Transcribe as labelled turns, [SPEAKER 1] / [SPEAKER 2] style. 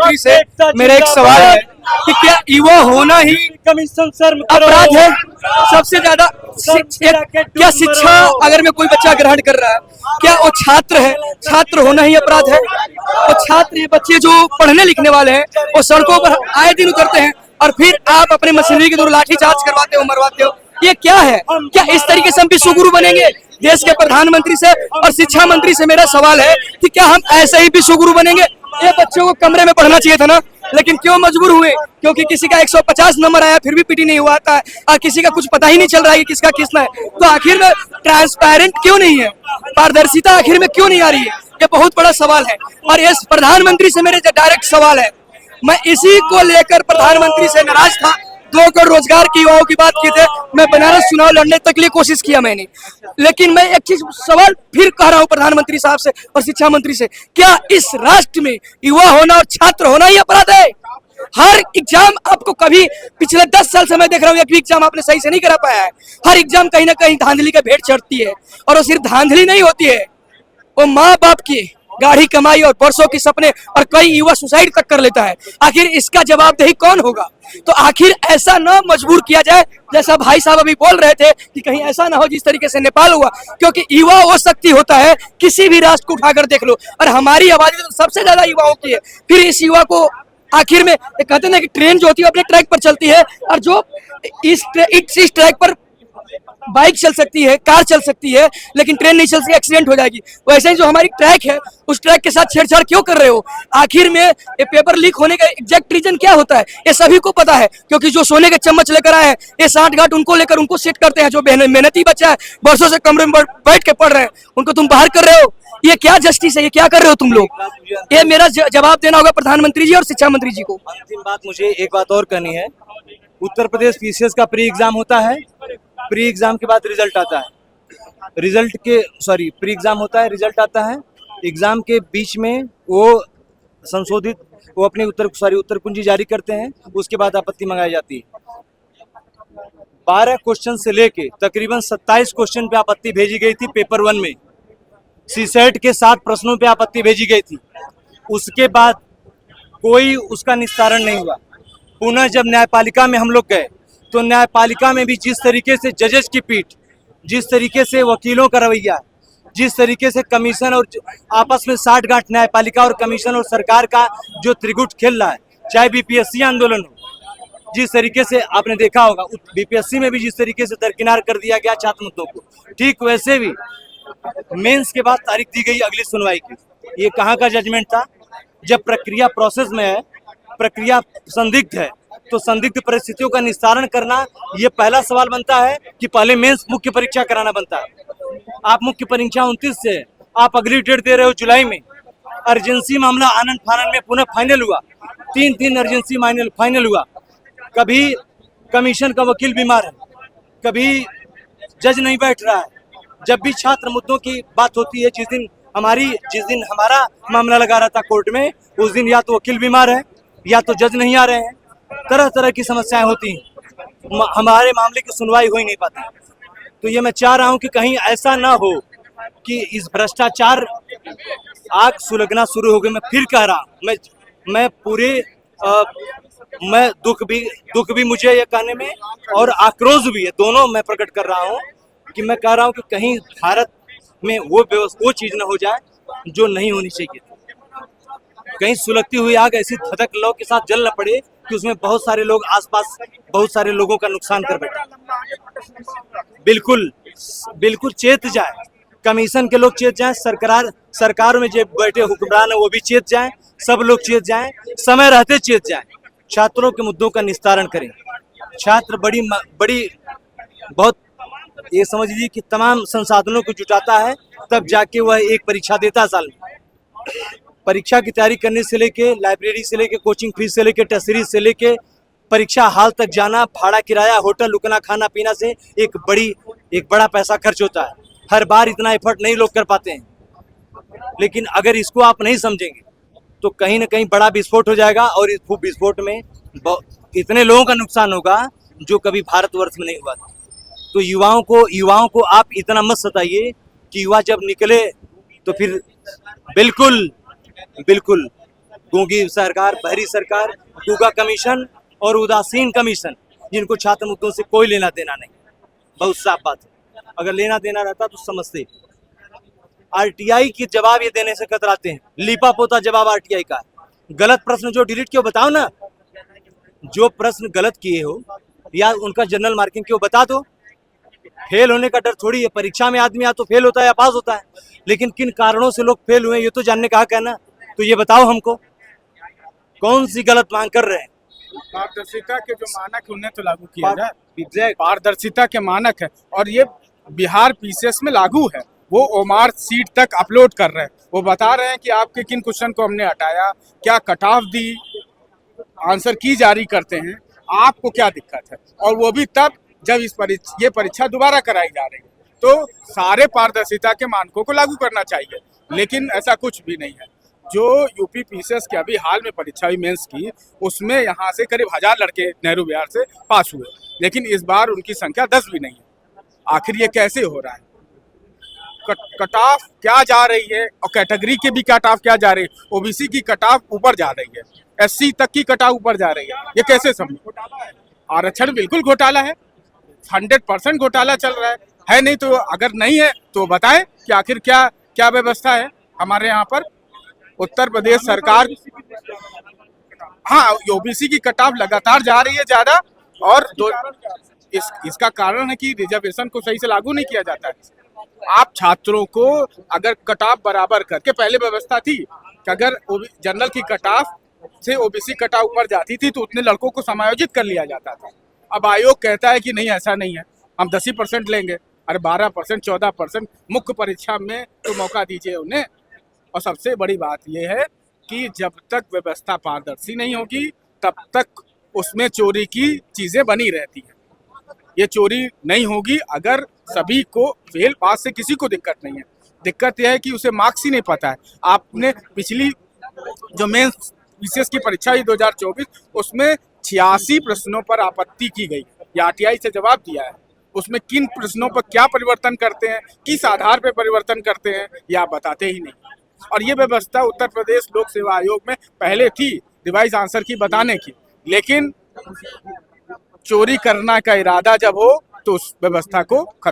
[SPEAKER 1] प्रधानमंत्री से मेरा एक सवाल है कि क्या युवा होना ही
[SPEAKER 2] कमीशन शर्म
[SPEAKER 1] अपराध है? सबसे ज्यादा क्या शिक्षा अगर में कोई बच्चा ग्रहण कर रहा है, क्या वो छात्र है? छात्र होना ही अपराध है? वो छात्र, ये बच्चे जो पढ़ने लिखने वाले हैं, वो सड़कों पर आए दिन उतरते हैं और फिर आप अपने मशीनरी के द्वारा लाठी चार्ज करवाते हो, मरवाते हो। ये क्या है? क्या इस तरीके से हम विश्वगुरु बनेंगे? देश के प्रधानमंत्री से और शिक्षा मंत्री से मेरा सवाल है कि क्या हम ऐसे ही विश्वगुरु बनेंगे? ये बच्चों को कमरे में पढ़ना चाहिए था ना, लेकिन क्यों मजबूर हुए? क्योंकि किसी का 150 नंबर आया फिर भी पीटी नहीं हुआ था, और किसी का कुछ पता ही नहीं चल रहा है कि किसका किसना है। तो आखिर में ट्रांसपेरेंट क्यों नहीं है? पारदर्शिता आखिर में क्यों नहीं आ रही है? ये बहुत बड़ा सवाल है। और इस प्रधानमंत्री से मेरे डायरेक्ट सवाल है, मैं इसी को लेकर प्रधानमंत्री से नाराज था। 2 करोड़ रोजगार की युवाओं की बात की थे, मैं बनारस चुनाव लड़ने तक के लिए कोशिश किया मैंने, लेकिन मैं एक चीज सवाल फिर कह रहा हूं प्रधानमंत्री साहब से और शिक्षा मंत्री से, क्या इस राष्ट्र में युवा होना और छात्र होना ही अपराध है? हर एग्जाम आपको कभी पिछले 10 साल से मैं देख रहा हूँ, एक भी एग्जाम आपने सही से नहीं करा पाया है। हर एग्जाम कहीं ना कहीं धांधली का भेंट चढ़ती है, और वो सिर्फ धांधली नहीं होती है, वो माँ बाप की गाढ़ी कमाई और वर्षों के सपने, और कई युवा सुसाइड तक कर लेता है। आखिर इसका जवाबदेही कौन होगा? तो आखिर ऐसा ना मजबूर किया जाए, जैसा भाई साहब अभी बोल रहे थे कि कहीं ऐसा ना हो जिस तरीके से नेपाल हुआ, क्योंकि युवा वो शक्ति होता है, किसी भी राष्ट्र को उठाकर देख लो, और हमारी आबादी तो सबसे ज्यादा युवाओं की है। फिर इस युवा को आखिर में कहते हैं ना कि ट्रेन जो होती है अपने ट्रैक पर चलती है, और जो इस ट्रैक पर बाइक चल सकती है, कार चल सकती है, लेकिन ट्रेन नहीं चल सकती, एक्सीडेंट हो जाएगी। वैसे ही जो हमारी ट्रैक है, उस ट्रैक के साथ छेड़छाड़ क्यों कर रहे हो? आखिर में ये पेपर लीक होने का एग्जैक्ट रीजन क्या होता है, ये सभी को पता है, क्योंकि जो सोने के चम्मच लेकर आए हैं, ये 60 गांठ उनको लेकर उनको सेट करते हैं। जो मेहनती बच्चा है, वर्षों से कमरे में बैठ के पढ़ रहे हैं, उनको तुम बाहर कर रहे हो। ये क्या जस्टिस है? ये क्या कर रहे हो तुम लोग? ये मेरा जवाब देना होगा प्रधानमंत्री जी और शिक्षा मंत्री जी को।
[SPEAKER 2] अंतिम बात, मुझे एक बात और करनी है। उत्तर प्रदेश पीसीएस का प्री एग्जाम होता है, प्री एग्जाम के बाद रिजल्ट आता है, प्री एग्जाम होता है, रिजल्ट आता है। एग्जाम के बीच में वो अपनी उत्तर कुंजी जारी करते हैं, उसके बाद आपत्ति मंगाई जाती है। 12 क्वेश्चन से लेके तकरीबन 27 क्वेश्चन पे आपत्ति भेजी गई थी पेपर 1 में। सीसेट के 7 प्रश्नों पे आपत्ति भेजी गई थी, उसके बाद कोई उसका निस्तारण नहीं हुआ। पुनः जब न्यायपालिका में हम लोग गए, तो न्यायपालिका में भी जिस तरीके से जजेस की पीठ, जिस तरीके से वकीलों का रवैया, जिस तरीके से कमीशन और आपस में 60 गांठ न्यायपालिका और कमीशन और सरकार का जो त्रिगुट खेल रहा है, चाहे बीपीएससी आंदोलन हो, जिस तरीके से आपने देखा होगा बीपीएससी में भी जिस तरीके से दरकिनार कर दिया गया छात्र मुद्दों को, ठीक वैसे भी मेंस के बाद तारीख दी गई अगली सुनवाई की। ये कहाँ का जजमेंट था? जब प्रक्रिया प्रोसेस में है, प्रक्रिया संदिग्ध है, तो संदिग्ध परिस्थितियों का निस्तारण करना ये पहला सवाल बनता है कि पहले मेंस मुख्य परीक्षा कराना बनता है। आप मुख्य परीक्षा 29 से, आप अगली डेट दे रहे हो जुलाई में। अर्जेंसी मामला आनंद फानन में पुनः फाइनल हुआ, 3 अर्जेंसी फाइनल हुआ। कभी कमीशन का वकील बीमार है, कभी जज नहीं बैठ रहा है। जब भी छात्र मुद्दों की बात होती है, जिस दिन हमारा मामला लगा रहा था कोर्ट में, उस दिन या तो वकील बीमार है या तो जज नहीं आ रहे हैं। तरह तरह की समस्याएं होती हैं, हमारे मामले की सुनवाई हो ही नहीं पाती। तो ये मैं चाह रहा हूं कि कहीं ऐसा ना हो कि इस भ्रष्टाचार आग सुलगना शुरू हो गई। मैं फिर कह रहा हूं, मैं दुख भी मुझे ये कहने में और आक्रोश भी है, दोनों मैं प्रकट कर रहा हूं कि मैं कह रहा हूं कि कहीं भारत में वो चीज ना हो जाए जो नहीं होनी चाहिए। कहीं सुलगती हुई आग ऐसी धधक लौ के साथ जल न पड़े कि उसमें बहुत सारे लोग आसपास, बहुत सारे लोगों का नुकसान कर बैठे। बिल्कुल चेत जाए, कमीशन के लोग चेत जाएं, सरकार में जो बैठे हुक्मरान है वो भी चेत जाएं, सब लोग चेत जाएं, समय रहते चेत जाएं। छात्रों के मुद्दों का निस्तारण करें। छात्र बहुत ये समझ लीजिए कि तमाम संसाधनों को जुटाता है, तब जाके वह एक परीक्षा देता है साल में। परीक्षा की तैयारी करने से लेके, लाइब्रेरी से लेके, कोचिंग फीस से लेके, टेस्ट सीरीज से लेके, परीक्षा हाल तक जाना, भाड़ा किराया, होटल रुकना, खाना पीना से एक बड़ा पैसा खर्च होता है। हर बार इतना एफर्ट नहीं लोग कर पाते हैं, लेकिन अगर इसको आप नहीं समझेंगे तो कहीं ना कहीं बड़ा विस्फोट हो जाएगा, और इस विस्फोट में इतने लोगों का नुकसान होगा जो कभी भारतवर्ष में नहीं हुआ था। तो युवाओं को आप इतना मत सताइए कि युवा जब निकले तो फिर बिल्कुल गूंगी सरकार, बहरी सरकार, गूंगा कमीशन और उदासीन कमीशन, जिनको छात्र मुद्दों से कोई लेना देना नहीं। बहुत साफ बात है, अगर लेना देना रहता तो समझते। आरटीआई की जवाब ये देने से कतराते हैं, लीपा पोता जवाब आरटीआई का है। गलत प्रश्न जो डिलीट किए बताओ ना, जो प्रश्न गलत किए हो या उनका जनरल मार्किंग क्यों बता दो। फेल होने का डर थोड़ी है, परीक्षा में आदमी या तो फेल होता है या पास होता है, लेकिन किन कारणों से लोग फेल हुए ये तो जानने का हक है ना। तो ये बताओ हमको, कौन सी गलत मांग कर रहे हैं।
[SPEAKER 3] पारदर्शिता के जो मानक है उन्हें तो लागू किया जाए।
[SPEAKER 2] एग्जैक्ट,
[SPEAKER 3] पारदर्शिता के मानक है और ये बिहार पीसीएस में लागू है। वो ओमार सीट तक अपलोड कर रहे हैं, वो बता रहे हैं कि आपके किन क्वेश्चन को हमने हटाया, क्या कट ऑफ दी, आंसर की जारी करते हैं, आपको क्या दिक्कत है। और वो भी तब जब ये परीक्षा दोबारा कराई जा रही है। तो सारे पारदर्शिता के मानकों को लागू करना चाहिए, लेकिन ऐसा कुछ भी नहीं है। जो यूपी पीसीएस की अभी हाल में परीक्षा हुई मेंस की, उसमें यहाँ से करीब 1000 लड़के नेहरू बिहार से पास हुए, लेकिन इस बार उनकी संख्या 10 भी नहीं है। आखिर ये कैसे हो रहा है? कट ऑफ क्या जा रही है और कैटेगरी के भी कट ऑफ क्या जा रही है। ओबीसी की कट ऑफ ऊपर जा रही है, एससी तक की कट ऑफ ऊपर जा रही है। ये कैसे समझो? आरक्षण बिल्कुल घोटाला है, 100% घोटाला चल रहा है नहीं तो अगर नहीं है तो बताएं कि आखिर क्या क्या व्यवस्था है हमारे यहाँ पर। उत्तर प्रदेश सरकार, हाँ, ओबीसी की कट ऑफ लगातार जा रही है ज्यादा, और इसका कारण है कि रिजर्वेशन को सही से लागू नहीं किया जाता है। आप छात्रों को अगर कट ऑफ बराबर करके, पहले व्यवस्था थी कि अगर जनरल की कट ऑफ से ओबीसी कट ऑफ ऊपर जाती थी तो उतने लड़कों को समायोजित कर लिया जाता था। अब आयोग कहता है कि नहीं, ऐसा नहीं है, हम 10% लेंगे। अरे 12%, 14% मुख्य परीक्षा में तो मौका दीजिए उन्हें। और सबसे बड़ी बात यह है कि जब तक व्यवस्था पारदर्शी नहीं होगी तब तक उसमें चोरी की चीजें बनी रहती हैं। ये चोरी नहीं होगी अगर सभी को फेल पास से किसी को दिक्कत नहीं है। दिक्कत यह है कि उसे मार्क्स ही नहीं पता है। आपने पिछली जो मेंस पीसीएस की परीक्षा हुई 2024, उसमें 86 प्रश्नों पर आपत्ति की गई या आरटीआई से जवाब दिया है। उसमें किन प्रश्नों पर क्या परिवर्तन करते हैं, किस आधार पर परिवर्तन करते हैं, या बताते ही नहीं। और ये व्यवस्था उत्तर प्रदेश लोक सेवा आयोग में पहले थी रिवाइज आंसर की बताने की, लेकिन चोरी करना का इरादा जब हो तो उस व्यवस्था को खत्म